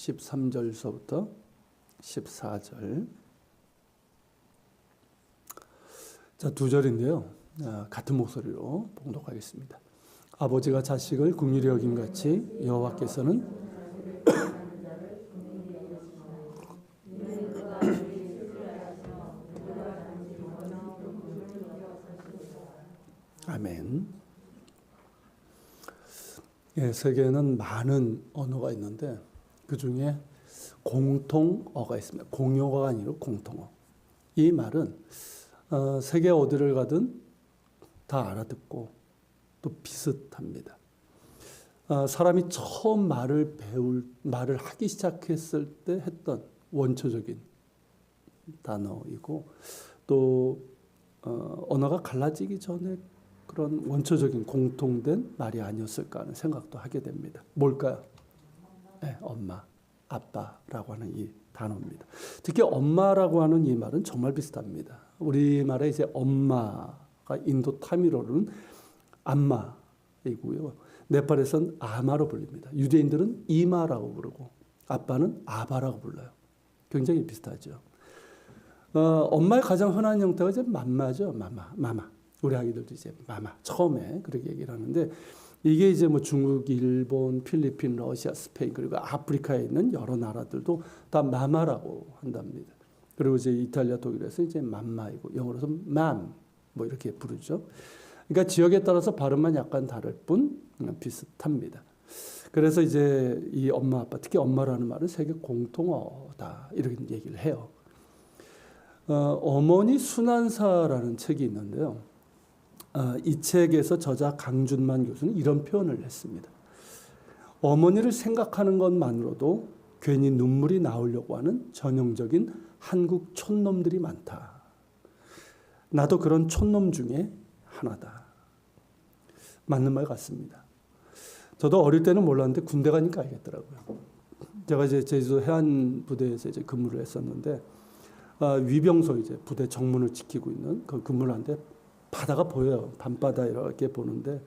13절서부터 14절. 자, 두 절인데요. 같은 목소리로 봉독하겠습니다. 아버지가 자식을 긍휼히 여김같이 여호와께서는 아멘. 예, 세계에는 많은 언어가 있는데 그 중에 공통어가 있습니다. 공용어가 아니라 공통어. 이 말은 세계 어디를 가든 다 알아듣고 또 비슷합니다. 사람이 처음 말을 하기 시작했을 때 했던 원초적인 단어이고 또 언어가 갈라지기 전에 그런 원초적인 공통된 말이 아니었을까 하는 생각도 하게 됩니다. 뭘까요? 네, 엄마, 아빠라고 하는 이 단어입니다. 특히 엄마라고 하는 이 말은 정말 비슷합니다. 우리말에 이제 엄마가 인도 타미로는 암마이고요. 네팔에서는 아마로 불립니다. 유대인들은 이마라고 부르고 아빠는 아바라고 불러요. 굉장히 비슷하죠. 엄마의 가장 흔한 형태가 이제 맘마죠. 마마. 우리 아기들도 이제 마마. 처음에 그렇게 얘기를 하는데 이게 이제 뭐 중국, 일본, 필리핀, 러시아, 스페인 그리고 아프리카에 있는 여러 나라들도 다 마마라고 한답니다. 그리고 이제 이탈리아, 독일에서 이제 맘마이고 영어로서 맘 뭐 이렇게 부르죠. 그러니까 지역에 따라서 발음만 약간 다를 뿐 비슷합니다. 그래서 이제 이 엄마, 아빠, 특히 엄마라는 말은 세계 공통어다 이렇게 얘기를 해요. 어머니 순환사라는 책이 있는데요. 이 책에서 저자 강준만 교수는 이런 표현을 했습니다. 어머니를 생각하는 것만으로도 괜히 눈물이 나오려고 하는 전형적인 한국 촌놈들이 많다. 나도 그런 촌놈 중에 하나다. 맞는 말 같습니다. 저도 어릴 때는 몰랐는데 군대 가니까 알겠더라고요. 제가 이제 제주도 해안부대에서 이제 근무를 했었는데 위병소 이제 부대 정문을 지키고 있는 그 근무를 하는데 바다가 보여요. 밤바다 이렇게 보는데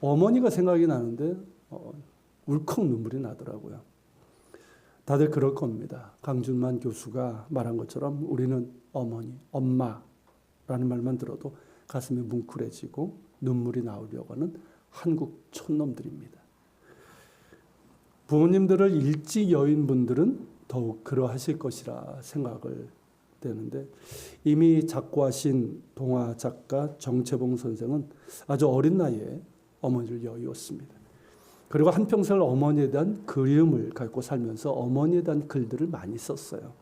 어머니가 생각이 나는데 울컥 눈물이 나더라고요. 다들 그럴 겁니다. 강준만 교수가 말한 것처럼 우리는 어머니, 엄마라는 말만 들어도 가슴이 뭉클해지고 눈물이 나오려고 하는 한국 촌놈들입니다. 부모님들을 일찍 여인 분들은 더욱 그러하실 것이라 생각을 되는데 이미 작고하신 동화 작가 정채봉 선생은 아주 어린 나이에 어머니를 여의었습니다. 그리고 한평생을 어머니에 대한 그리움을 갖고 살면서 어머니에 대한 글들을 많이 썼어요.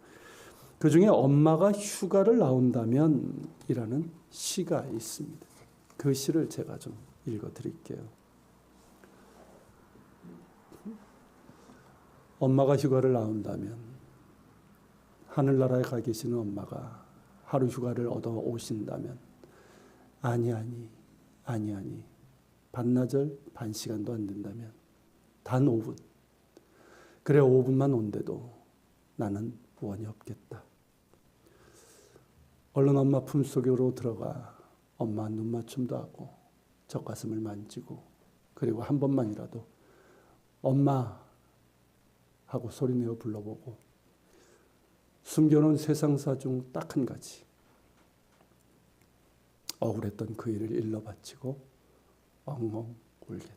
그중에 엄마가 휴가를 나온다면 이라는 시가 있습니다. 그 시를 제가 좀 읽어드릴게요. 엄마가 휴가를 나온다면 하늘나라에 가 계시는 엄마가 하루 휴가를 얻어 오신다면 아니 반나절 반 시간도 안 된다면 단 5분 그래 5분만 온대도 나는 원이 없겠다. 얼른 엄마 품속으로 들어가 엄마 눈맞춤도 하고 젖가슴을 만지고 그리고 한 번만이라도 엄마 하고 소리내어 불러보고 숨겨놓은 세상사 중 딱 한 가지 억울했던 그 일을 일러 바치고 엉엉 울겠다.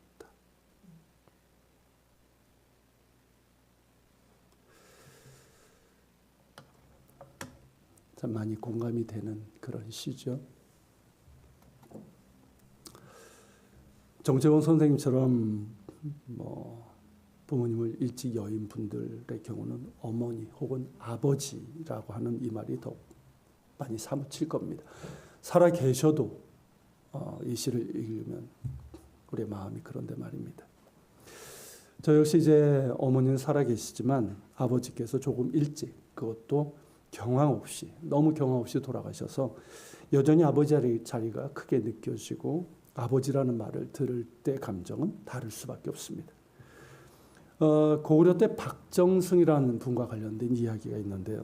참 많이 공감이 되는 그런 시죠. 정채봉 선생님처럼 부모님을 일찍 여인 분들의 경우는 어머니 혹은 아버지라고 하는 이 말이 더 많이 사무칠 겁니다. 살아 계셔도 이 시를 읽으면 우리의 마음이 그런데 말입니다. 저 역시 이제 어머니는 살아 계시지만 아버지께서 조금 일찍 그것도 너무 경황 없이 돌아가셔서 여전히 아버지 자리가 크게 느껴지고 아버지라는 말을 들을 때 감정은 다를 수밖에 없습니다. 고구려 때 박정승이라는 분과 관련된 이야기가 있는데요.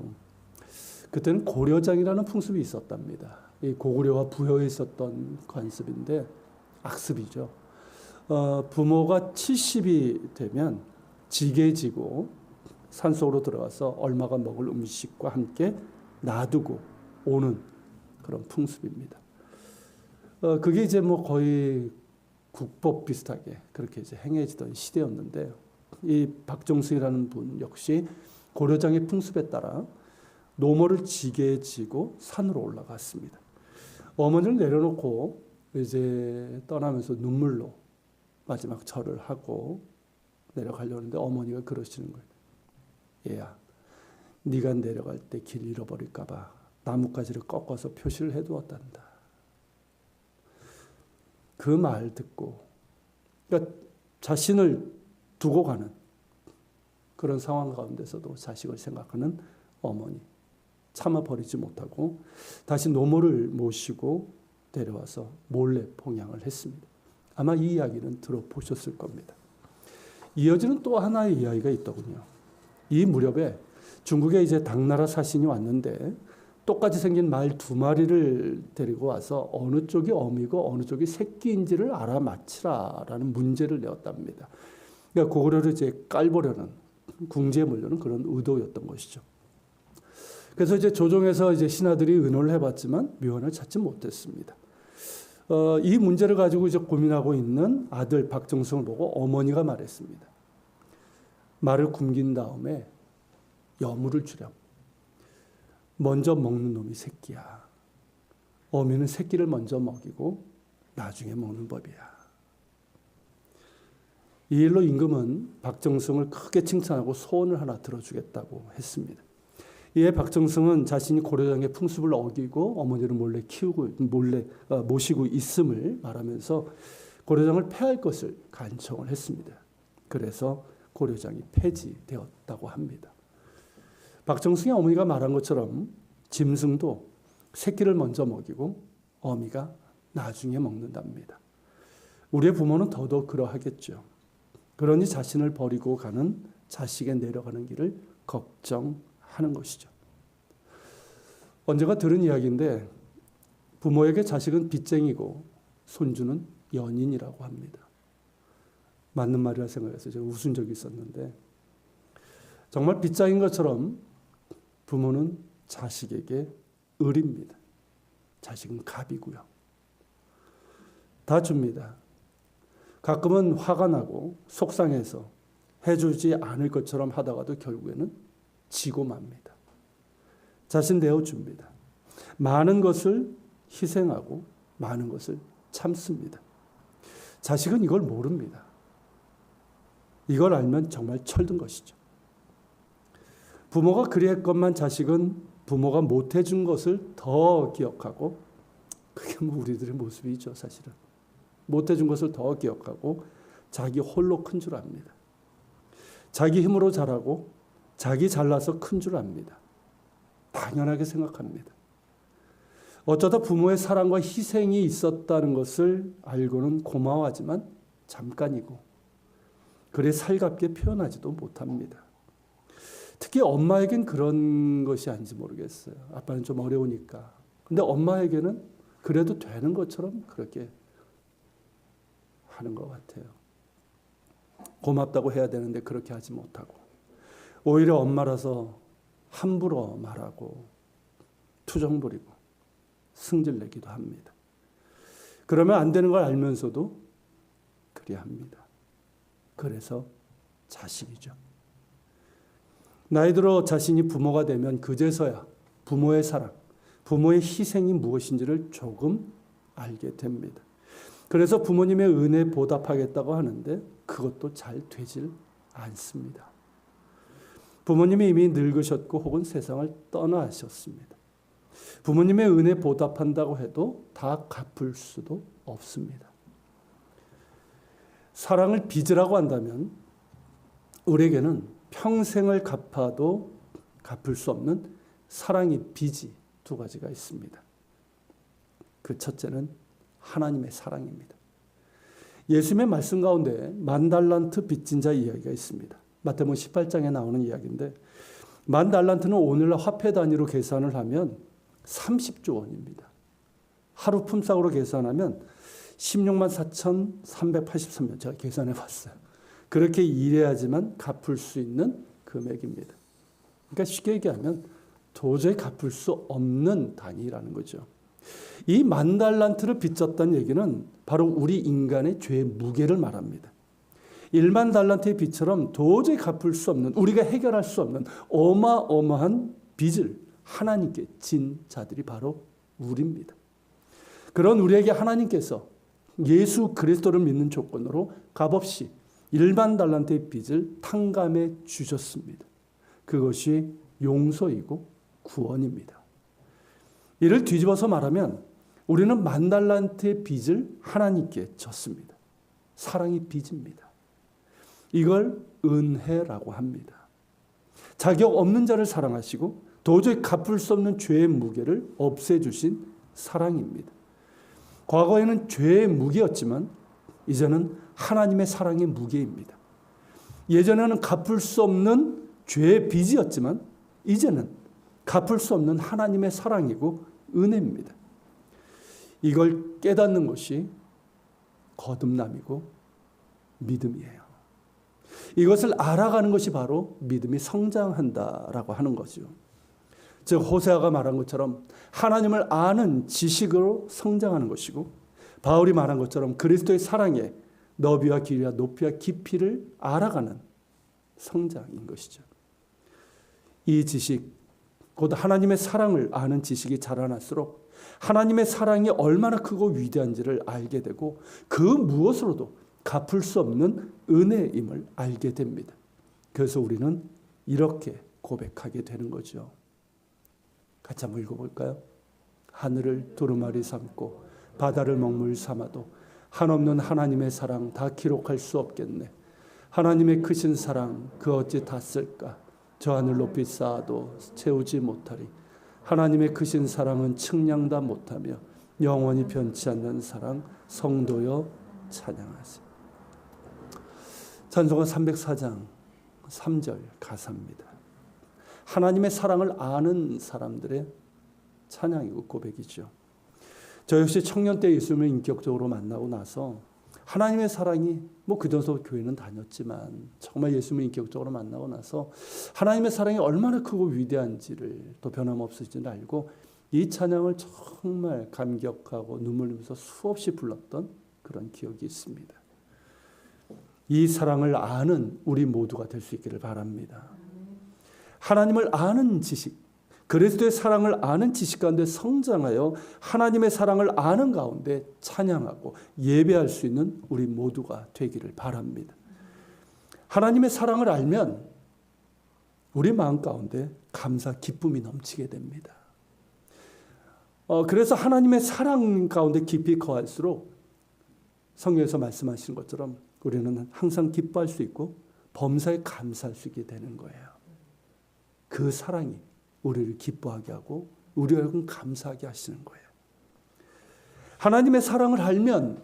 그때는 고려장이라는 풍습이 있었답니다. 이 고구려가 부여에 있었던 관습인데 악습이죠. 부모가 70이 되면 지게 지고 산속으로 들어가서 얼마가 먹을 음식과 함께 놔두고 오는 그런 풍습입니다. 그게 이제 뭐 거의 국법 비슷하게 그렇게 이제 행해지던 시대였는데, 이 박정승이라는 분 역시 고려장의 풍습에 따라 노모를 지게에 지고 산으로 올라갔습니다. 어머니를 내려놓고 이제 떠나면서 눈물로 마지막 절을 하고 내려가려는데 어머니가 그러시는 거예요. 얘야, 네가 내려갈 때 길 잃어버릴까 봐 나뭇가지를 꺾어서 표시를 해두었단다. 그 말 듣고, 그러니까 자신을 두고 가는 그런 상황 가운데서도 자식을 생각하는 어머니, 참아버리지 못하고 다시 노모를 모시고 내려와서 몰래 봉양을 했습니다. 아마 이 이야기는 들어보셨을 겁니다. 이어지는 또 하나의 이야기가 있더군요. 이 무렵에 중국에 이제 당나라 사신이 왔는데 똑같이 생긴 말 두 마리를 데리고 와서 어느 쪽이 어미고 어느 쪽이 새끼인지를 알아맞히라라는 문제를 내었답니다. 그러니까 그거를 이제 깔보려는, 궁지에물려는 그런 의도였던 것이죠. 그래서 이제 조정에서 이제 신하들이 의논을 해봤지만 묘안을 찾지 못했습니다. 이 문제를 가지고 이제 고민하고 있는 아들 박정승을 보고 어머니가 말했습니다. 말을 굶긴 다음에 여물을 주렴. 먼저 먹는 놈이 새끼야. 어미는 새끼를 먼저 먹이고 나중에 먹는 법이야. 이 일로 임금은 박정승을 크게 칭찬하고 소원을 하나 들어주겠다고 했습니다. 이에 박정승은 자신이 고려장의 풍습을 어기고 어머니를 몰래 모시고 있음을 말하면서 고려장을 폐할 것을 간청을 했습니다. 그래서 고려장이 폐지되었다고 합니다. 박정승의 어머니가 말한 것처럼 짐승도 새끼를 먼저 먹이고 어미가 나중에 먹는답니다. 우리의 부모는 더더욱 그러하겠죠. 그러니 자신을 버리고 가는 자식의 내려가는 길을 걱정하는 것이죠. 언젠가 들은 이야기인데 부모에게 자식은 빚쟁이고 손주는 연인이라고 합니다. 맞는 말이라 생각해서 제가 웃은 적이 있었는데, 정말 빚장인 것처럼 부모는 자식에게 을입니다. 자식은 갑이고요. 다 줍니다. 가끔은 화가 나고 속상해서 해주지 않을 것처럼 하다가도 결국에는 지고 맙니다. 자신 내어줍니다. 많은 것을 희생하고 많은 것을 참습니다. 자식은 이걸 모릅니다. 이걸 알면 정말 철든 것이죠. 부모가 그리했건만 자식은 부모가 못해준 것을 더 기억하고, 그게 뭐 우리들의 모습이죠, 사실은. 못해준 것을 더 기억하고 자기 홀로 큰 줄 압니다. 자기 힘으로 자라고 자기 잘나서 큰 줄 압니다. 당연하게 생각합니다. 어쩌다 부모의 사랑과 희생이 있었다는 것을 알고는 고마워하지만 잠깐이고, 그리 살갑게 표현하지도 못합니다. 특히 엄마에겐 그런 것이 아닌지 모르겠어요. 아빠는 좀 어려우니까. 근데 엄마에게는 그래도 되는 것처럼 그렇게 하는 것 같아요. 고맙다고 해야 되는데 그렇게 하지 못하고, 오히려 엄마라서 함부로 말하고 투정 부리고 승질 내기도 합니다. 그러면 안 되는 걸 알면서도 그리합니다. 그래서 자식이죠. 나이 들어 자신이 부모가 되면 그제서야 부모의 사랑, 부모의 희생이 무엇인지를 조금 알게 됩니다. 그래서 부모님의 은혜 보답하겠다고 하는데 그것도 잘 되질 않습니다. 부모님이 이미 늙으셨고 혹은 세상을 떠나셨습니다. 부모님의 은혜 보답한다고 해도 다 갚을 수도 없습니다. 사랑을 빚이라고 한다면 우리에게는 평생을 갚아도 갚을 수 없는 사랑의 빚이 두 가지가 있습니다. 그 첫째는 하나님의 사랑입니다. 예수님의 말씀 가운데 10,000달란트 빚진 자 이야기가 있습니다. 마태복음 18장에 나오는 이야기인데, 10,000달란트는 오늘날 화폐 단위로 계산을 하면 30조 원입니다. 하루 품삯으로 계산하면 164,383년, 제가 계산해 봤어요. 그렇게 일해야지만 갚을 수 있는 금액입니다. 그러니까 쉽게 얘기하면 도저히 갚을 수 없는 단위라는 거죠. 이 10,000달란트를 빚졌다는 얘기는 바로 우리 인간의 죄의 무게를 말합니다. 10,000달란트의 빚처럼 도저히 갚을 수 없는, 우리가 해결할 수 없는 어마어마한 빚을 하나님께 진 자들이 바로 우리입니다. 그런 우리에게 하나님께서 예수 그리스도를 믿는 조건으로 값없이 10,000달란트의 빚을 탕감해 주셨습니다. 그것이 용서이고 구원입니다. 이를 뒤집어서 말하면 우리는 10,000달란트의 빚을 하나님께 졌습니다. 사랑이 빚입니다. 이걸 은혜라고 합니다. 자격 없는 자를 사랑하시고 도저히 갚을 수 없는 죄의 무게를 없애주신 사랑입니다. 과거에는 죄의 무게였지만 이제는 하나님의 사랑의 무게입니다. 예전에는 갚을 수 없는 죄의 빚이었지만 이제는 갚을 수 없는 하나님의 사랑이고 은혜입니다. 이걸 깨닫는 것이 거듭남이고 믿음이에요. 이것을 알아가는 것이 바로 믿음이 성장한다라고 하는 거죠. 즉 호세아가 말한 것처럼 하나님을 아는 지식으로 성장하는 것이고, 바울이 말한 것처럼 그리스도의 사랑에 너비와 길이와 높이와 깊이를 알아가는 성장인 것이죠. 이 지식, 곧 하나님의 사랑을 아는 지식이 자라날수록 하나님의 사랑이 얼마나 크고 위대한지를 알게 되고 그 무엇으로도 갚을 수 없는 은혜임을 알게 됩니다. 그래서 우리는 이렇게 고백하게 되는 거죠. 같이 한번 읽어볼까요? 하늘을 두루마리 삼고 바다를 먹물 삼아도 한없는 하나님의 사랑 다 기록할 수 없겠네. 하나님의 크신 사랑 그 어찌 다 쓸까? 저 하늘 높이 쌓아도 채우지 못하리. 하나님의 크신 사랑은 측량 다 못하며 영원히 변치 않는 사랑 성도여 찬양하세요. 찬송가 304장 3절 가사입니다. 하나님의 사랑을 아는 사람들의 찬양이고 고백이죠. 저 역시 청년 때 예수님을 인격적으로 만나고 나서 하나님의 사랑이 그전서 교회는 다녔지만 정말 예수님을 인격적으로 만나고 나서 하나님의 사랑이 얼마나 크고 위대한지를 또 변함없으신지를 알고 이 찬양을 정말 감격하고 눈물 흘리면서 수없이 불렀던 그런 기억이 있습니다. 이 사랑을 아는 우리 모두가 될 수 있기를 바랍니다. 하나님을 아는 지식, 그리스도의 사랑을 아는 지식 가운데 성장하여 하나님의 사랑을 아는 가운데 찬양하고 예배할 수 있는 우리 모두가 되기를 바랍니다. 하나님의 사랑을 알면 우리 마음 가운데 감사, 기쁨이 넘치게 됩니다. 그래서 하나님의 사랑 가운데 깊이 거할수록 성경에서 말씀하시는 것처럼 우리는 항상 기뻐할 수 있고 범사에 감사할 수 있게 되는 거예요. 그 사랑이 우리를 기뻐하게 하고 우리를 감사하게 하시는 거예요. 하나님의 사랑을 알면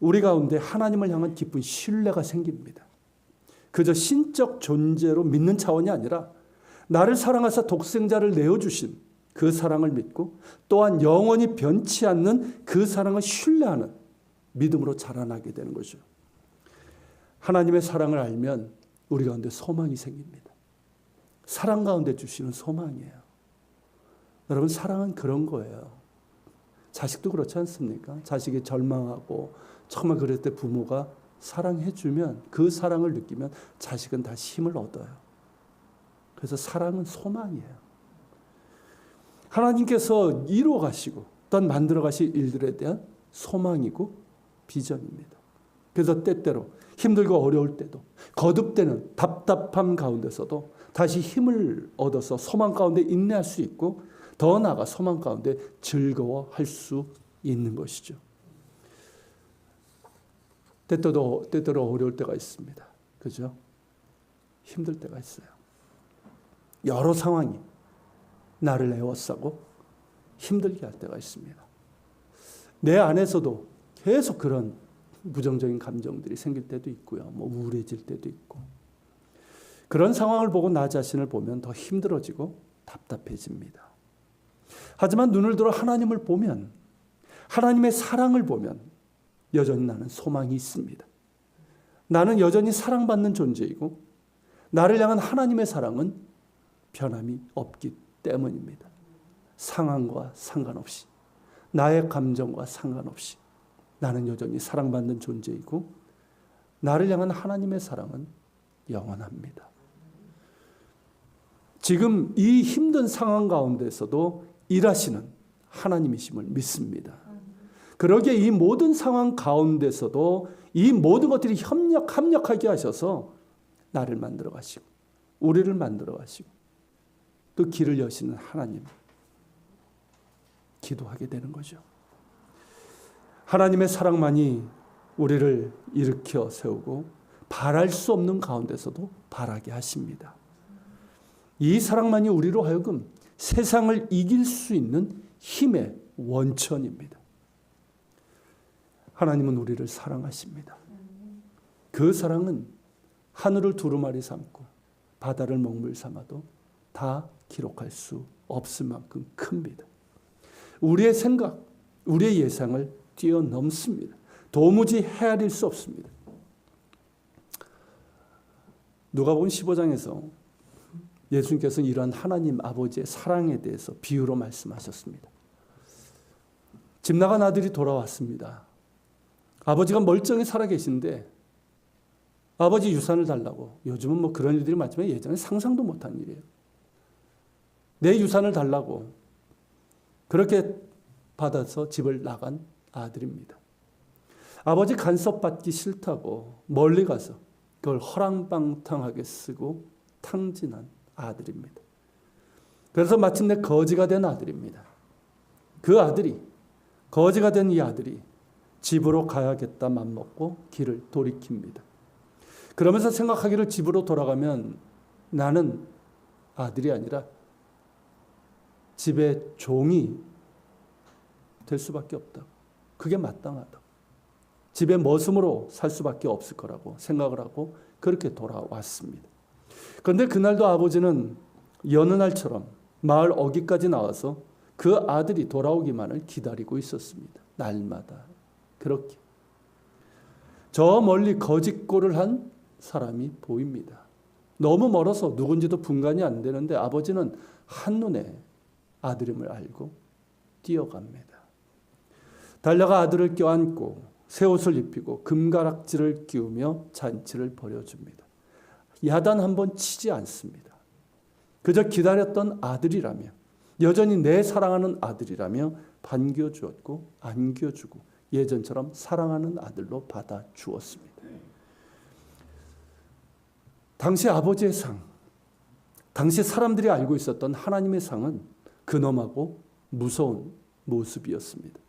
우리 가운데 하나님을 향한 깊은 신뢰가 생깁니다. 그저 신적 존재로 믿는 차원이 아니라 나를 사랑하사 독생자를 내어주신 그 사랑을 믿고 또한 영원히 변치 않는 그 사랑을 신뢰하는 믿음으로 자라나게 되는 거죠. 하나님의 사랑을 알면 우리 가운데 소망이 생깁니다. 사랑 가운데 주시는 소망이에요. 여러분, 사랑은 그런 거예요. 자식도 그렇지 않습니까? 자식이 절망하고 정말 그럴 때 부모가 사랑해주면 그 사랑을 느끼면 자식은 다시 힘을 얻어요. 그래서 사랑은 소망이에요. 하나님께서 이루어 가시고 또한 만들어 가실 일들에 대한 소망이고 비전입니다. 그래서 때때로 힘들고 어려울 때도 거듭되는 답답함 가운데서도 다시 힘을 얻어서 소망 가운데 인내할 수 있고 더 나아가 소망 가운데 즐거워할 수 있는 것이죠. 때때로 어려울 때가 있습니다. 그죠? 힘들 때가 있어요. 여러 상황이 나를 애워싸고 힘들게 할 때가 있습니다. 내 안에서도 계속 그런 부정적인 감정들이 생길 때도 있고요. 우울해질 때도 있고. 그런 상황을 보고 나 자신을 보면 더 힘들어지고 답답해집니다. 하지만 눈을 들어 하나님을 보면, 하나님의 사랑을 보면 여전히 나는 소망이 있습니다. 나는 여전히 사랑받는 존재이고 나를 향한 하나님의 사랑은 변함이 없기 때문입니다. 상황과 상관없이, 나의 감정과 상관없이 나는 여전히 사랑받는 존재이고 나를 향한 하나님의 사랑은 영원합니다. 지금 이 힘든 상황 가운데서도 일하시는 하나님이심을 믿습니다. 그러기에 이 모든 상황 가운데서도 이 모든 것들이 합력하게 하셔서 나를 만들어 가시고 우리를 만들어 가시고 또 길을 여시는 하나님 기도하게 되는 거죠. 하나님의 사랑만이 우리를 일으켜 세우고 바랄 수 없는 가운데서도 바라게 하십니다. 이 사랑만이 우리로 하여금 세상을 이길 수 있는 힘의 원천입니다. 하나님은 우리를 사랑하십니다. 그 사랑은 하늘을 두루마리 삼고 바다를 먹물 삼아도 다 기록할 수 없을 만큼 큽니다. 우리의 생각, 우리의 예상을 뛰어넘습니다. 도무지 헤아릴 수 없습니다. 누가복음 15장에서 예수님께서는 이러한 하나님 아버지의 사랑에 대해서 비유로 말씀하셨습니다. 집 나간 아들이 돌아왔습니다. 아버지가 멀쩡히 살아계신데 아버지 유산을 달라고. 요즘은 뭐 그런 일들이 많지만 예전에 상상도 못한 일이에요. 내 유산을 달라고 그렇게 받아서 집을 나간 아들입니다. 아버지 간섭받기 싫다고 멀리 가서 그걸 허랑방탕하게 쓰고 탕진한 아들입니다. 그래서 마침내 거지가 된 아들입니다. 그 아들이, 거지가 된 이 아들이 집으로 가야겠다 맘먹고 길을 돌이킵니다. 그러면서 생각하기를 집으로 돌아가면 나는 아들이 아니라 집의 종이 될 수밖에 없다. 그게 마땅하다. 집의 머슴으로 살 수밖에 없을 거라고 생각을 하고 그렇게 돌아왔습니다. 그런데 그날도 아버지는 여느 날처럼 마을 어귀까지 나와서 그 아들이 돌아오기만을 기다리고 있었습니다. 날마다 그렇게. 저 멀리 거짓골을 한 사람이 보입니다. 너무 멀어서 누군지도 분간이 안 되는데 아버지는 한눈에 아들임을 알고 뛰어갑니다. 달려가 아들을 껴안고 새 옷을 입히고 금가락지를 끼우며 잔치를 벌여줍니다. 야단 한 번 치지 않습니다. 그저 기다렸던 아들이라며 여전히 내 사랑하는 아들이라며 반겨주었고 안겨주고 예전처럼 사랑하는 아들로 받아주었습니다. 당시 아버지의 상, 당시 사람들이 알고 있었던 하나님의 상은 근엄하고 무서운 모습이었습니다.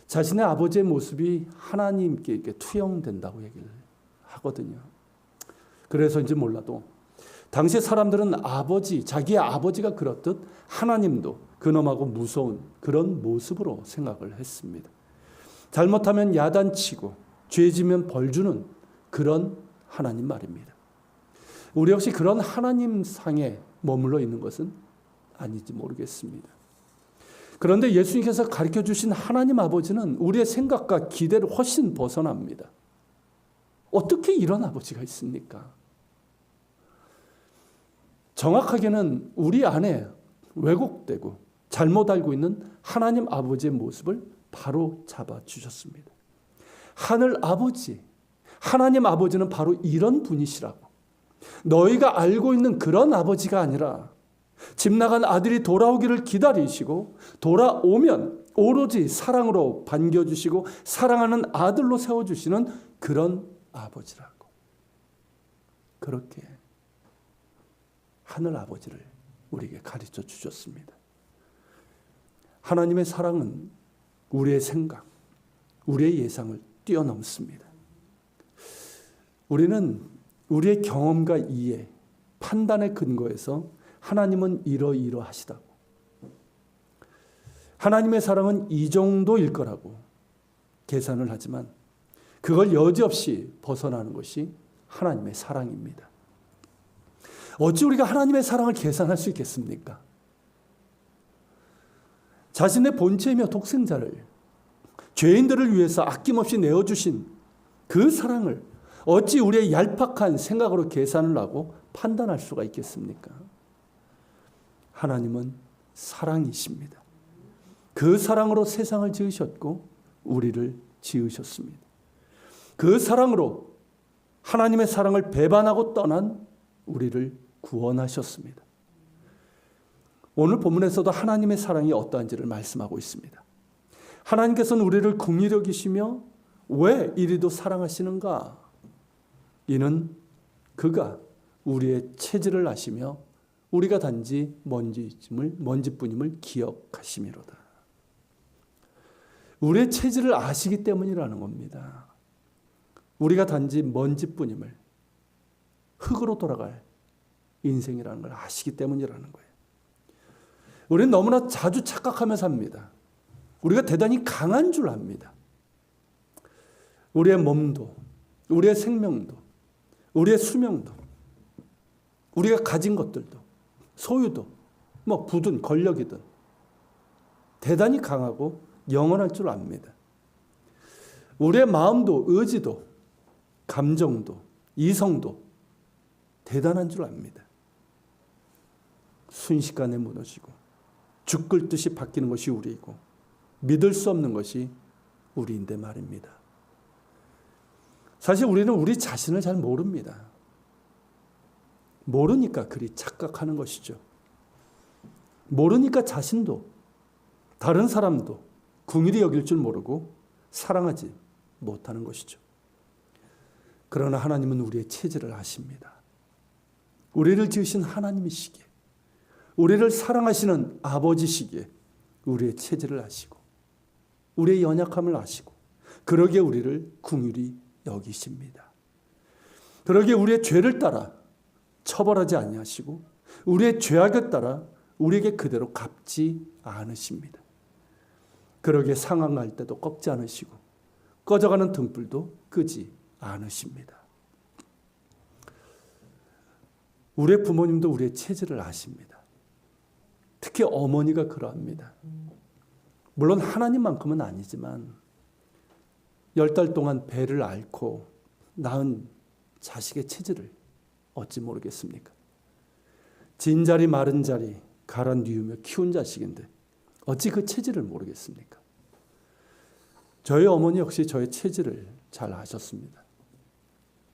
자신의 아버지의 모습이 하나님께 이렇게 투영된다고 얘기를 하거든요. 그래서인지 몰라도 당시 사람들은 아버지, 자기의 아버지가 그렇듯 하나님도 근엄하고 무서운 그런 모습으로 생각을 했습니다. 잘못하면 야단치고 죄지면 벌주는 그런 하나님 말입니다. 우리 역시 그런 하나님 상에 머물러 있는 것은 아닌지 모르겠습니다. 그런데 예수님께서 가르쳐 주신 하나님 아버지는 우리의 생각과 기대를 훨씬 벗어납니다. 어떻게 이런 아버지가 있습니까? 정확하게는 우리 안에 왜곡되고 잘못 알고 있는 하나님 아버지의 모습을 바로 잡아주셨습니다. 하늘 아버지, 하나님 아버지는 바로 이런 분이시라고. 너희가 알고 있는 그런 아버지가 아니라 집 나간 아들이 돌아오기를 기다리시고 돌아오면 오로지 사랑으로 반겨주시고 사랑하는 아들로 세워주시는 그런 아버지라고. 그렇게 하늘 아버지를 우리에게 가르쳐 주셨습니다. 하나님의 사랑은 우리의 생각, 우리의 예상을 뛰어넘습니다. 우리는 우리의 경험과 이해, 판단의 근거에서 하나님은 이러이러하시다고, 하나님의 사랑은 이 정도일 거라고 계산을 하지만 그걸 여지없이 벗어나는 것이 하나님의 사랑입니다. 어찌 우리가 하나님의 사랑을 계산할 수 있겠습니까? 자신의 본체이며 독생자를 죄인들을 위해서 아낌없이 내어주신 그 사랑을 어찌 우리의 얄팍한 생각으로 계산을 하고 판단할 수가 있겠습니까? 하나님은 사랑이십니다. 그 사랑으로 세상을 지으셨고 우리를 지으셨습니다. 그 사랑으로 하나님의 사랑을 배반하고 떠난 우리를 구원하셨습니다. 오늘 본문에서도 하나님의 사랑이 어떠한지를 말씀하고 있습니다. 하나님께서는 우리를 긍휼히 여기시며 왜 이리도 사랑하시는가? 이는 그가 우리의 체질을 아시며 우리가 단지 먼지뿐임을 기억하심이로다. 우리의 체질을 아시기 때문이라는 겁니다. 우리가 단지 먼지뿐임을, 흙으로 돌아갈 인생이라는 걸 아시기 때문이라는 거예요. 우리는 너무나 자주 착각하며 삽니다. 우리가 대단히 강한 줄 압니다. 우리의 몸도, 우리의 생명도, 우리의 수명도, 우리가 가진 것들도, 소유도, 부든 권력이든 대단히 강하고 영원할 줄 압니다. 우리의 마음도, 의지도, 감정도, 이성도 대단한 줄 압니다. 순식간에 무너지고 죽을 듯이 바뀌는 것이 우리이고 믿을 수 없는 것이 우리인데 말입니다. 사실 우리는 우리 자신을 잘 모릅니다. 모르니까 그리 착각하는 것이죠. 모르니까 자신도 다른 사람도 긍휼히 여길 줄 모르고 사랑하지 못하는 것이죠. 그러나 하나님은 우리의 체질을 아십니다. 우리를 지으신 하나님이시기에, 우리를 사랑하시는 아버지시기에 우리의 체질을 아시고 우리의 연약함을 아시고 그러기에 우리를 긍휼히 여기십니다. 그러기에 우리의 죄를 따라 처벌하지 아니하시고 우리의 죄악에 따라 우리에게 그대로 갚지 않으십니다. 그러기에 상황할 때도 꺾지 않으시고 꺼져가는 등불도 끄지 않으십니다. 우리의 부모님도 우리의 체질을 아십니다. 특히 어머니가 그러합니다. 물론 하나님만큼은 아니지만 10달 동안 배를 앓고 낳은 자식의 체질을 어찌 모르겠습니까? 진자리 마른 자리 갈아 뉘우며 키운 자식인데 어찌 그 체질을 모르겠습니까? 저희 어머니 역시 저의 체질을 잘 아셨습니다.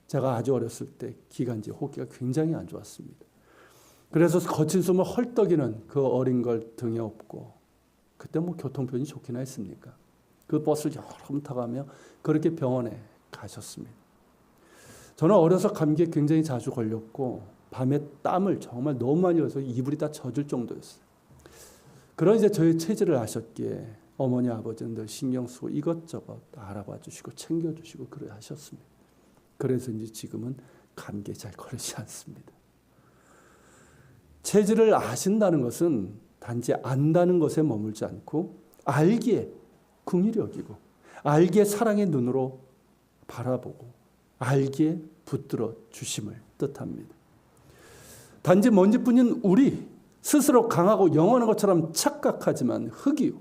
제가 아주 어렸을 때 기관지 호흡기가 굉장히 안 좋았습니다. 그래서 거친 숨을 헐떡이는 그 어린 걸 등에 업고 그때 교통편이 좋긴 했습니까? 그 버스를 여러 번 타가며 그렇게 병원에 가셨습니다. 저는 어려서 감기에 굉장히 자주 걸렸고 밤에 땀을 정말 너무 많이 흘려서 이불이 다 젖을 정도였어요. 그런 이제 저의 체질을 아셨기에 어머니 아버지는 늘 신경 쓰고 이것저것 알아봐 주시고 챙겨주시고 그래 하셨습니다. 그래서 이제 지금은 감기에 잘 걸리지 않습니다. 체질을 아신다는 것은 단지 안다는 것에 머물지 않고 알기에 긍휼히 여기고 알기에 사랑의 눈으로 바라보고 알기에 붙들어 주심을 뜻합니다. 단지 먼지뿐인 우리 스스로 강하고 영원한 것처럼 착각하지만 흙이요.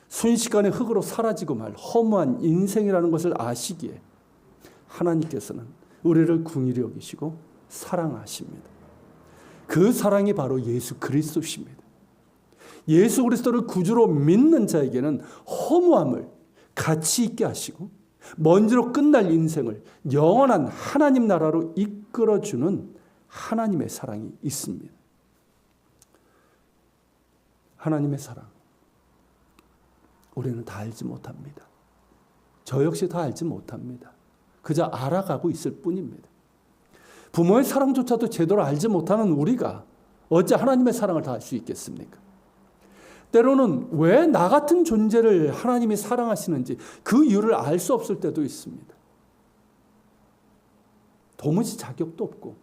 순식간에 흙으로 사라지고 말 허무한 인생이라는 것을 아시기에 하나님께서는 우리를 긍휼히 여기시고 사랑하십니다. 그 사랑이 바로 예수 그리스도십니다. 예수 그리스도를 구주로 믿는 자에게는 허무함을 가치 있게 하시고 먼지로 끝날 인생을 영원한 하나님 나라로 이끌어주는 하나님의 사랑이 있습니다. 하나님의 사랑 우리는 다 알지 못합니다. 저 역시 다 알지 못합니다. 그저 알아가고 있을 뿐입니다. 부모의 사랑조차도 제대로 알지 못하는 우리가 어찌 하나님의 사랑을 다 알 수 있겠습니까? 때로는 왜 나 같은 존재를 하나님이 사랑하시는지 그 이유를 알 수 없을 때도 있습니다. 도무지 자격도 없고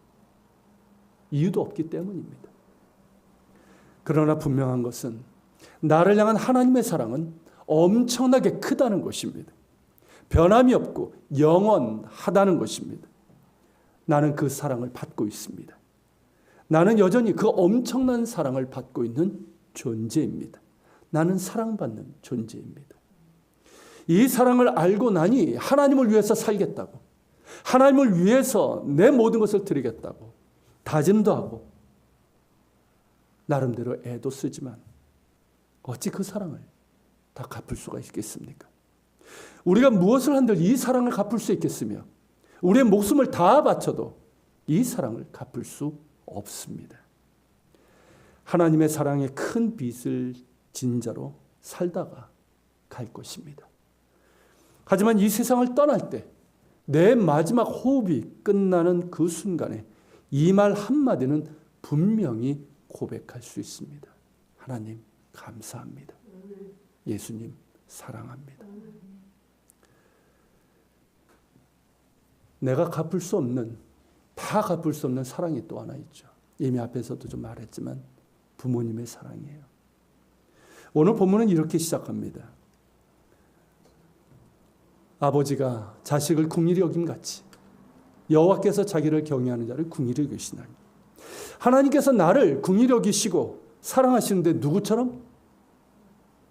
이유도 없기 때문입니다. 그러나 분명한 것은 나를 향한 하나님의 사랑은 엄청나게 크다는 것입니다. 변함이 없고 영원하다는 것입니다. 나는 그 사랑을 받고 있습니다. 나는 여전히 그 엄청난 사랑을 받고 있는 존재입니다. 나는 사랑받는 존재입니다. 이 사랑을 알고 나니 하나님을 위해서 살겠다고 하나님을 위해서 내 모든 것을 드리겠다고 다짐도 하고 나름대로 애도 쓰지만 어찌 그 사랑을 다 갚을 수가 있겠습니까? 우리가 무엇을 한들 이 사랑을 갚을 수 있겠으며 우리의 목숨을 다 바쳐도 이 사랑을 갚을 수 없습니다. 하나님의 사랑의 큰 빚을 진 자로 살다가 갈 것입니다. 하지만 이 세상을 떠날 때 내 마지막 호흡이 끝나는 그 순간에 이 말 한마디는 분명히 고백할 수 있습니다. 하나님 감사합니다. 예수님 사랑합니다. 내가 갚을 수 없는, 다 갚을 수 없는 사랑이 또 하나 있죠. 이미 앞에서도 좀 말했지만 부모님의 사랑이에요. 오늘 본문은 이렇게 시작합니다. 아버지가 자식을 긍휼히 여김같이 여호와께서 자기를 경외하는 자를 긍휼히 여기시나니. 하나님께서 나를 긍휼히 여기시고 사랑하시는데 누구처럼?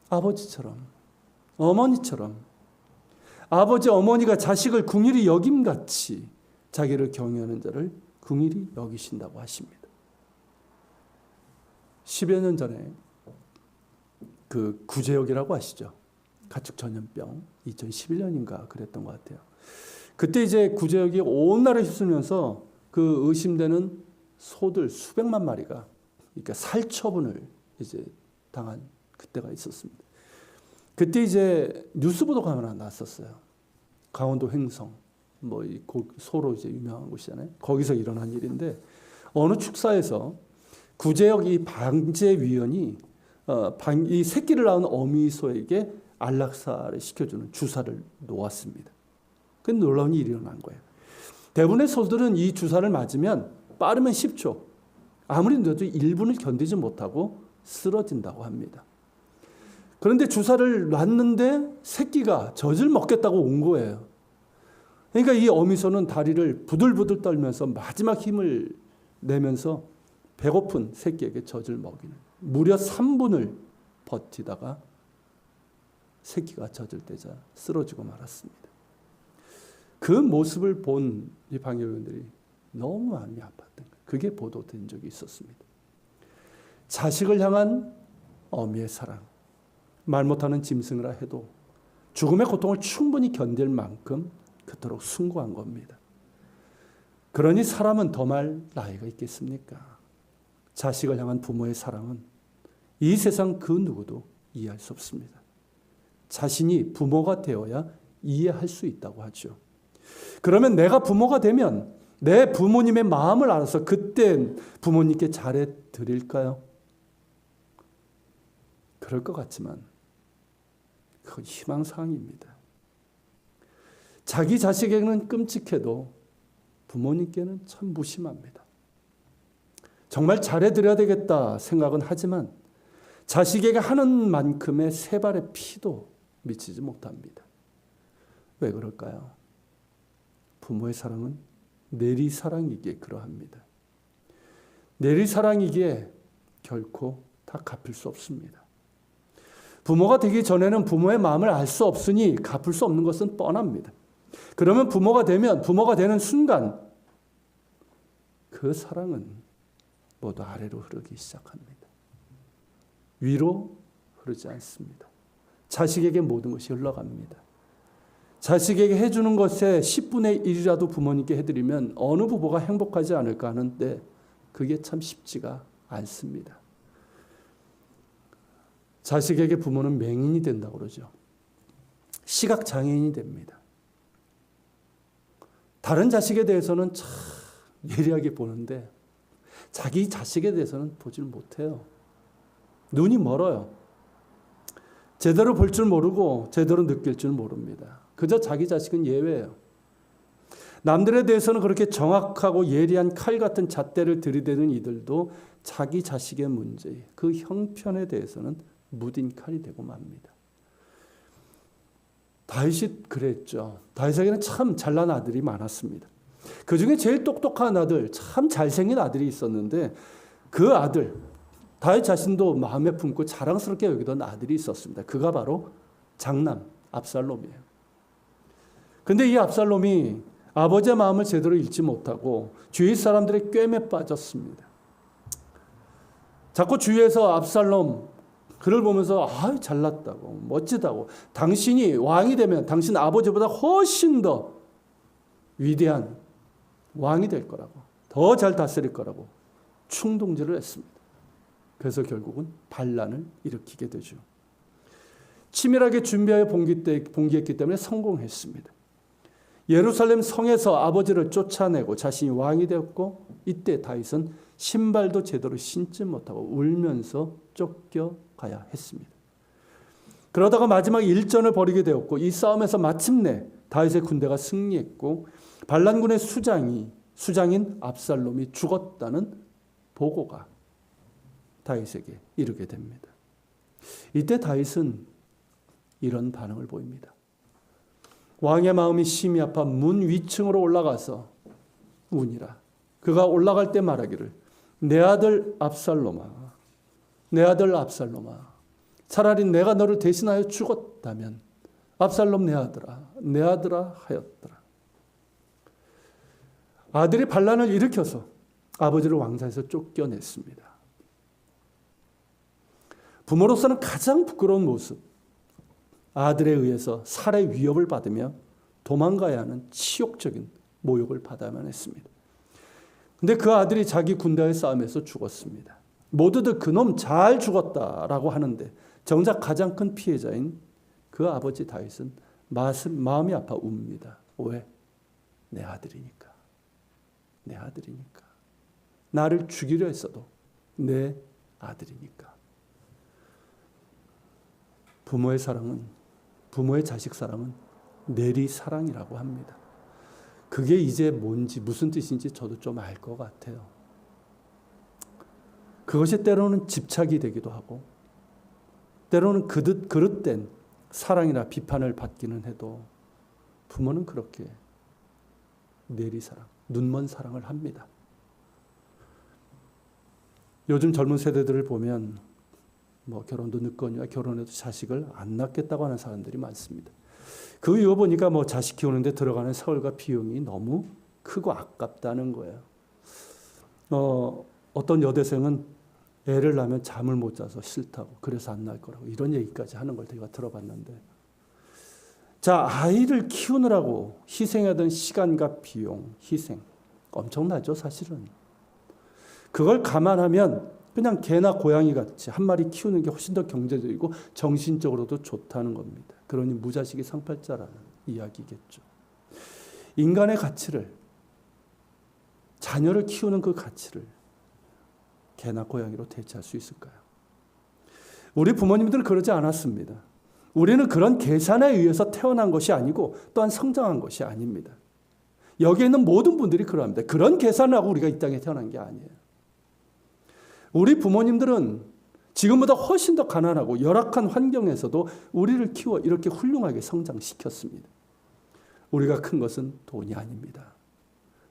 아버지처럼, 어머니처럼. 아버지, 어머니가 자식을 긍휼히 여김같이 자기를 경외하는 자를 긍휼히 여기신다고 하십니다. 10여 년 전에 그 구제역이라고 아시죠? 가축 전염병 2011년인가 그랬던 것 같아요. 그때 이제 구제역이 온 나라에 휩쓸면서 그 의심되는 소들 수백만 마리가 그러니까 살처분을 이제 당한 그때가 있었습니다. 그때 이제 뉴스 보도가 하나 났었어요. 강원도 횡성 뭐 소로 이제 유명한 곳이잖아요. 거기서 일어난 일인데 어느 축사에서 구제역 이 방제위원이 이 새끼를 낳은 어미소에게 안락사를 시켜주는 주사를 놓았습니다. 그 놀라운 일이 일어난 거예요. 대부분의 소들은 이 주사를 맞으면 빠르면 10초, 아무리 늦어도 1분을 견디지 못하고 쓰러진다고 합니다. 그런데 주사를 놨는데 새끼가 젖을 먹겠다고 온 거예요. 그러니까 이 어미소는 다리를 부들부들 떨면서 마지막 힘을 내면서 배고픈 새끼에게 젖을 먹이는, 무려 3분을 버티다가 새끼가 젖을 떼자 쓰러지고 말았습니다. 그 모습을 본 이 방역위원들이 너무 마음이 아팠던 거예요. 그게 보도된 적이 있었습니다. 자식을 향한 어미의 사랑, 말 못하는 짐승이라 해도 죽음의 고통을 충분히 견딜 만큼 그토록 숭고한 겁니다. 그러니 사람은 더 말 나이가 있겠습니까? 자식을 향한 부모의 사랑은 이 세상 그 누구도 이해할 수 없습니다. 자신이 부모가 되어야 이해할 수 있다고 하죠. 그러면 내가 부모가 되면 내 부모님의 마음을 알아서 그때 부모님께 잘해 드릴까요? 그럴 것 같지만 그건 희망사항입니다. 자기 자식에게는 끔찍해도 부모님께는 참 무심합니다. 정말 잘해드려야 되겠다 생각은 하지만 자식에게 하는 만큼의 세 발의 피도 미치지 못합니다. 왜 그럴까요? 부모의 사랑은 내리사랑이기에 그러합니다. 내리사랑이기에 결코 다 갚을 수 없습니다. 부모가 되기 전에는 부모의 마음을 알 수 없으니 갚을 수 없는 것은 뻔합니다. 그러면 부모가 되면 부모가 되는 순간 그 사랑은 모두 아래로 흐르기 시작합니다. 위로 흐르지 않습니다. 자식에게 모든 것이 흘러갑니다. 자식에게 해주는 것에 10분의 1이라도 부모님께 해드리면 어느 부부가 행복하지 않을까 하는데 그게 참 쉽지가 않습니다. 자식에게 부모는 맹인이 된다고 그러죠. 시각장애인이 됩니다. 다른 자식에 대해서는 참 예리하게 보는데 자기 자식에 대해서는 보질 못해요. 눈이 멀어요. 제대로 볼 줄 모르고 제대로 느낄 줄 모릅니다. 그저 자기 자식은 예외예요. 남들에 대해서는 그렇게 정확하고 예리한 칼 같은 잣대를 들이대는 이들도 자기 자식의 문제, 그 형편에 대해서는 무딘 칼이 되고 맙니다. 다윗이 그랬죠. 다윗에게는 참 잘난 아들이 많았습니다. 그 중에 제일 똑똑한 아들, 참 잘생긴 아들이 있었는데 그 아들, 다윗 자신도 마음에 품고 자랑스럽게 여기던 아들이 있었습니다. 그가 바로 장남 압살롬이에요. 근데 이 압살롬이 아버지의 마음을 제대로 읽지 못하고 주위 사람들의 꿰매 빠졌습니다. 자꾸 주위에서 압살롬 그를 보면서 잘났다고 멋지다고 당신이 왕이 되면 당신 아버지보다 훨씬 더 위대한 왕이 될 거라고 더 잘 다스릴 거라고 충동질을 했습니다. 그래서 결국은 반란을 일으키게 되죠. 치밀하게 준비하여 봉기했기 때문에 성공했습니다. 예루살렘 성에서 아버지를 쫓아내고 자신이 왕이 되었고 이때 다윗은 신발도 제대로 신지 못하고 울면서 쫓겨가야 했습니다. 그러다가 마지막 일전을 벌이게 되었고 이 싸움에서 마침내 다윗의 군대가 승리했고 반란군의 수장인 압살롬이 죽었다는 보고가 다윗에게 이르게 됩니다. 이때 다윗은 이런 반응을 보입니다. 왕의 마음이 심히 아파 문 위층으로 올라가서 우니라. 그가 올라갈 때 말하기를 내 아들 압살롬아 차라리 내가 너를 대신하여 죽었다면 압살롬 내 아들아 하였더라. 아들이 반란을 일으켜서 아버지를 왕사에서 쫓겨냈습니다. 부모로서는 가장 부끄러운 모습, 아들에 의해서 살해 위협을 받으며 도망가야 하는 치욕적인 모욕을 받아야만 했습니다. 근데 그 아들이 자기 군대의 싸움에서 죽었습니다. 모두들 그놈 잘 죽었다라고 하는데 정작 가장 큰 피해자인 그 아버지 다윗은 마음이 아파 웁니다. 왜? 내 아들이니까. 나를 죽이려 했어도 내 아들이니까. 부모의 자식 사랑은 내리사랑이라고 합니다. 그게 이제 뭔지 무슨 뜻인지 저도 좀 알 것 같아요. 그것이 때로는 집착이 되기도 하고 때로는 그릇된 사랑이나 비판을 받기는 해도 부모는 그렇게 내리사랑, 눈먼 사랑을 합니다. 요즘 젊은 세대들을 보면 결혼도 늦거니와 결혼해도 자식을 안 낳겠다고 하는 사람들이 많습니다. 그 이유 보니까 자식 키우는데 들어가는 세월과 비용이 너무 크고 아깝다는 거예요. 어떤 여대생은 애를 낳으면 잠을 못 자서 싫다고 그래서 안 낳을 거라고 이런 얘기까지 하는 걸 제가 들어봤는데 자, 아이를 키우느라고 희생하던 시간과 비용, 희생 엄청나죠 사실은. 그걸 감안하면 그냥 개나 고양이 같이 한 마리 키우는 게 훨씬 더 경제적이고 정신적으로도 좋다는 겁니다. 그러니 무자식이 상팔자라는 이야기겠죠. 인간의 가치를, 자녀를 키우는 그 가치를 개나 고양이로 대체할 수 있을까요? 우리 부모님들은 그러지 않았습니다. 우리는 그런 계산에 의해서 태어난 것이 아니고 또한 성장한 것이 아닙니다. 여기에 있는 모든 분들이 그러합니다. 그런 계산을 하고 우리가 이 땅에 태어난 게 아니에요. 우리 부모님들은 지금보다 훨씬 더 가난하고 열악한 환경에서도 우리를 키워 이렇게 훌륭하게 성장시켰습니다. 우리가 큰 것은 돈이 아닙니다.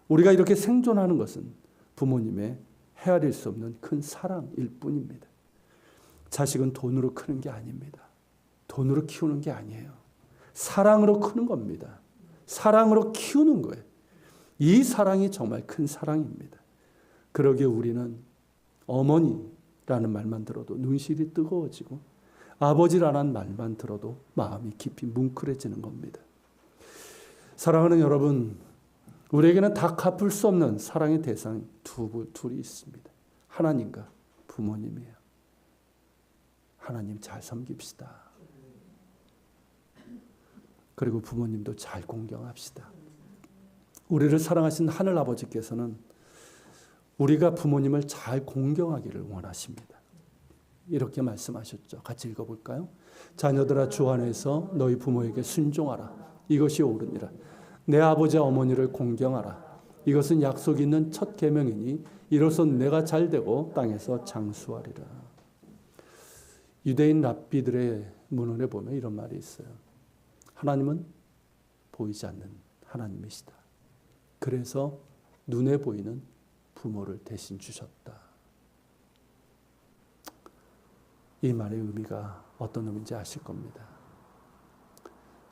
우리가 이렇게 생존하는 것은 부모님의 헤아릴 수 없는 큰 사랑일 뿐입니다. 자식은 돈으로 크는 게 아닙니다. 돈으로 키우는 게 아니에요. 사랑으로 크는 겁니다. 사랑으로 키우는 거예요. 이 사랑이 정말 큰 사랑입니다. 그러기에 우리는 어머니라는 말만 들어도 눈시울이 뜨거워지고 아버지라는 말만 들어도 마음이 깊이 뭉클해지는 겁니다. 사랑하는 여러분, 우리에게는 다 갚을 수 없는 사랑의 대상 둘이 있습니다. 하나님과 부모님이에요. 하나님 잘 섬깁시다. 그리고 부모님도 잘 공경합시다. 우리를 사랑하신 하늘 아버지께서는 우리가 부모님을 잘 공경하기를 원하십니다. 이렇게 말씀하셨죠. 같이 읽어볼까요? 자녀들아 주 안에서 너희 부모에게 순종하라. 이것이 옳으니라. 내 아버지 어머니를 공경하라. 이것은 약속 있는 첫 계명이니 이로써 내가 잘되고 땅에서 장수하리라. 유대인 랍비들의 문헌에 보면 이런 말이 있어요. 하나님은 보이지 않는 하나님이시다. 그래서 눈에 보이는 부모를 대신 주셨다. 이 말의 의미가 어떤 의미인지 아실 겁니다.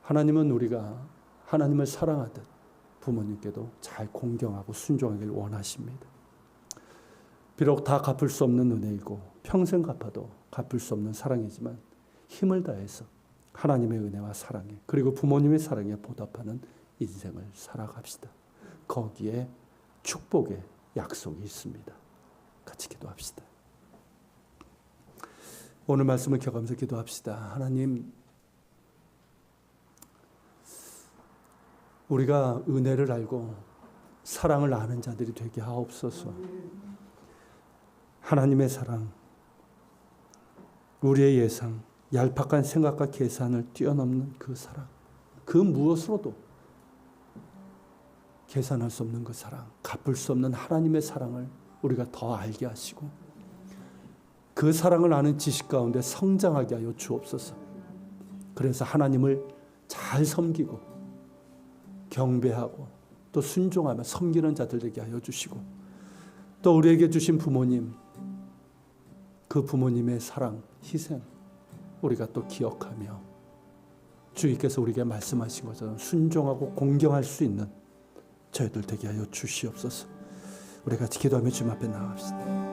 하나님은 우리가 하나님을 사랑하듯 부모님께도 잘 공경하고 순종하길 원하십니다. 비록 다 갚을 수 없는 은혜이고 평생 갚아도 갚을 수 없는 사랑이지만 힘을 다해서 하나님의 은혜와 사랑에 그리고 부모님의 사랑에 보답하는 인생을 살아갑시다. 거기에 축복의 약속이 있습니다. 같이 기도합시다. 오늘 말씀을 기억하면서 기도합시다. 하나님, 우리가 은혜를 알고 사랑을 아는 자들이 되게 하옵소서. 하나님의 사랑, 우리의 예상, 얄팍한 생각과 계산을 뛰어넘는 그 사랑, 그 무엇으로도 계산할 수 없는 그 사랑, 갚을 수 없는 하나님의 사랑을 우리가 더 알게 하시고 그 사랑을 아는 지식 가운데 성장하게 하여 주옵소서. 그래서 하나님을 잘 섬기고 경배하고 또 순종하며 섬기는 자들 되게 하여 주시고 또 우리에게 주신 부모님, 그 부모님의 사랑, 희생 우리가 또 기억하며 주님께서 우리에게 말씀하신 것처럼 순종하고 공경할 수 있는 저희들 되게 하여 주시옵소서. 우리 같이 기도하며 주님 앞에 나갑시다.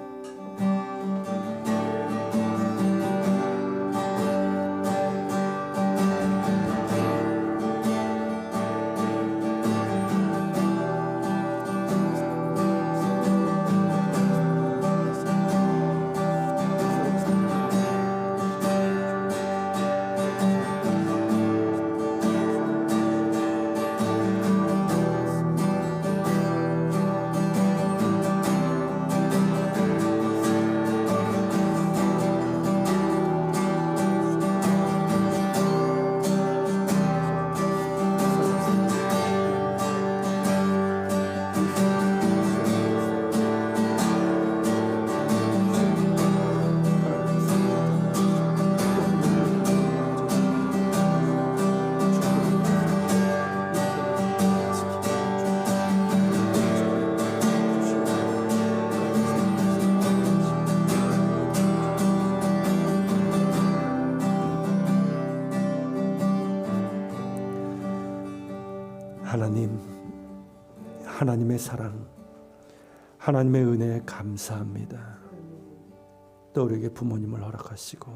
하나님, 하나님의 사랑, 하나님의 은혜에 감사합니다. 또 우리에게 부모님을 허락하시고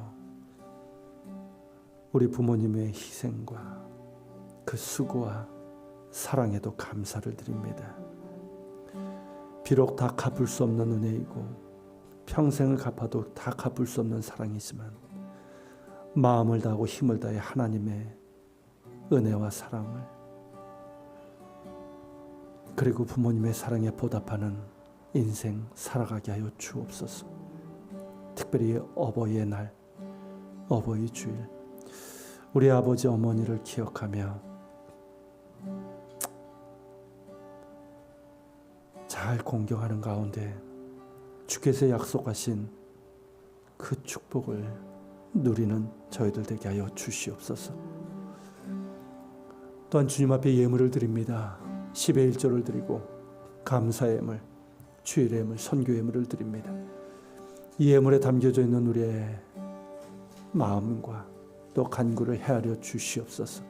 우리 부모님의 희생과 그 수고와 사랑에도 감사를 드립니다. 비록 다 갚을 수 없는 은혜이고 평생을 갚아도 다 갚을 수 없는 사랑이지만 마음을 다하고 힘을 다해 하나님의 은혜와 사랑을 그리고 부모님의 사랑에 보답하는 인생 살아가게 하여 주옵소서. 특별히 어버이의 날, 어버이 주일, 우리 아버지 어머니를 기억하며 잘 공경하는 가운데 주께서 약속하신 그 축복을 누리는 저희들 되게 하여 주시옵소서. 또한 주님 앞에 예물을 드립니다. 10의 1조를 드리고 감사의 예물, 주일의 예물, 선교 예물을 드립니다. 이 예물에 담겨져 있는 우리의 마음과 또 간구를 헤아려 주시옵소서.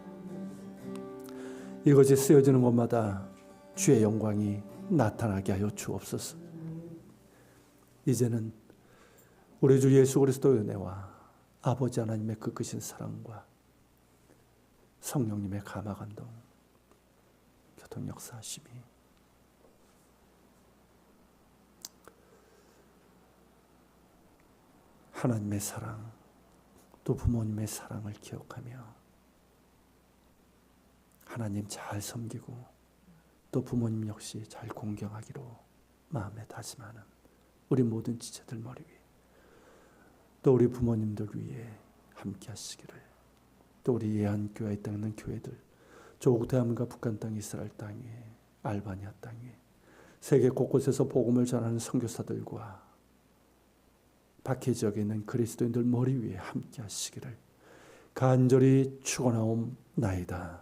이것이 쓰여지는 곳마다 주의 영광이 나타나게 하여 주옵소서. 이제는 우리 주 예수 그리스도의 은혜와 아버지 하나님의 그 크신 사랑과 성령님의 감화감동, 교통 역사하심이 하나님의 사랑 또 부모님의 사랑을 기억하며 하나님 잘 섬기고 또 부모님 역시 잘 공경하기로 마음에 다짐하는 우리 모든 지체들 머리 위에 또 우리 부모님들 위에 함께 하시기를, 또 우리 예한교회에 있는 교회들, 조국 대한민국과 북한 땅, 이스라엘 땅에, 알바니아 땅에 세계 곳곳에서 복음을 전하는 선교사들과 박해 지역에 있는 그리스도인들 머리 위에 함께 하시기를 간절히 축원하옵나이다.